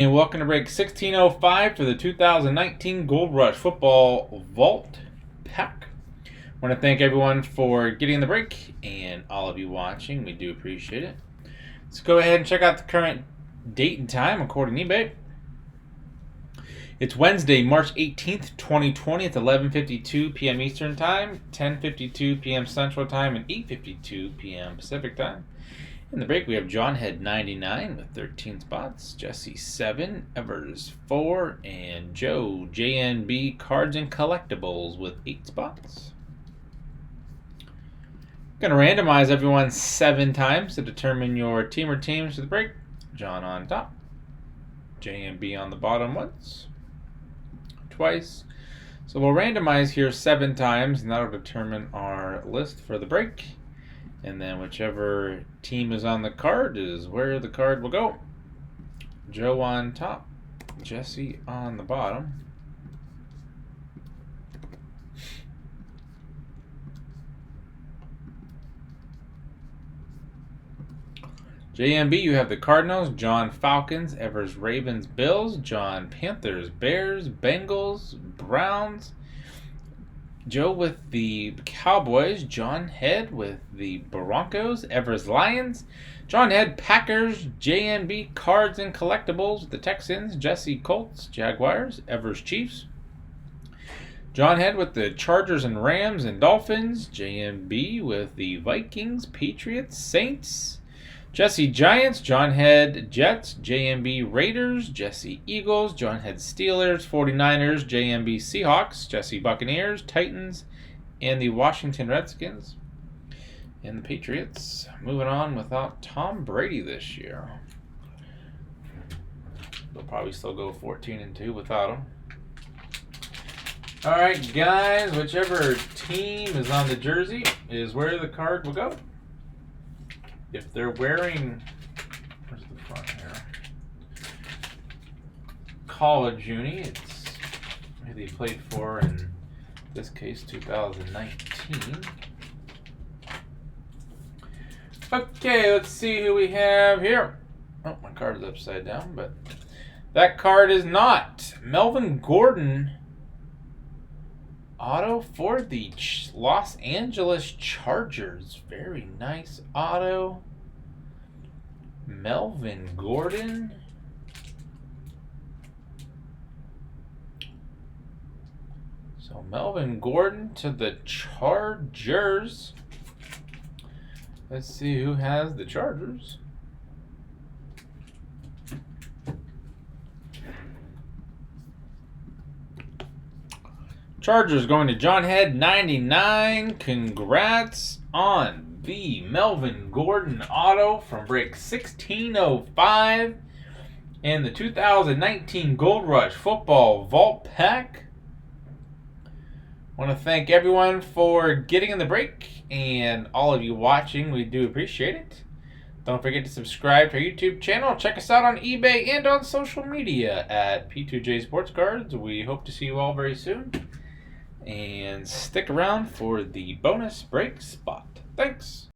And welcome to break 1605 for the 2019 Gold Rush Football Vault Pack. I want to thank everyone for getting in the break and all of you watching. We do appreciate it. Let's go ahead and check out the current date and time according to eBay. It's Wednesday, March 18th, 2020. It's 11:52 p.m. Eastern Time, 10:52 p.m. Central Time, and 8:52 p.m. Pacific Time. In the break, we have John Head 99 with 13 spots, Jesse 7, Evers 4, and Joe JNB Cards and Collectibles with 8 spots. Going to randomize everyone 7 times to determine your team or teams for the break. John on top, JNB on the bottom once, twice. So we'll randomize here 7 times, and that'll determine our list for the break. And then whichever team is on the card is where the card will go. Joe on top, Jesse on the bottom. JMB, you have the Cardinals, John Falcons, Evers Ravens, Bills, John Panthers, Bears, Bengals, Browns, Joe with the Cowboys, John Head with the Broncos, Evers Lions, John Head Packers, JNB Cards and Collectibles with the Texans, Jesse Colts, Jaguars, Evers Chiefs, John Head with the Chargers and Rams and Dolphins, JNB with the Vikings, Patriots, Saints, Jesse Giants, John Head Jets, JMB Raiders, Jesse Eagles, John Head Steelers, 49ers, JMB Seahawks, Jesse Buccaneers, Titans, and the Washington Redskins. And the Patriots moving on without Tom Brady this year. They'll probably still go 14-2 without him. Alright guys, whichever team is on the jersey is where the card will go. If they're wearing, where's the front here? College uni, it's who they played for in this case 2019. Okay, let's see who we have here. Oh, my card is upside down, but that card is not. Melvin Gordon auto for the Los Angeles Chargers. Very nice auto. Melvin Gordon. So Melvin Gordon to the Chargers. Let's see who has the Chargers. Chargers going to John Head 99. Congrats on the Melvin Gordon auto from break 1605 and the 2019 Gold Rush Football Vault Pack. I want to thank everyone for getting in the break and all of you watching. We do appreciate it. Don't forget to subscribe to our YouTube channel. Check us out on eBay and on social media at P2J Sports Cards. We hope to see you all very soon. And stick around for the bonus break spot. Thanks.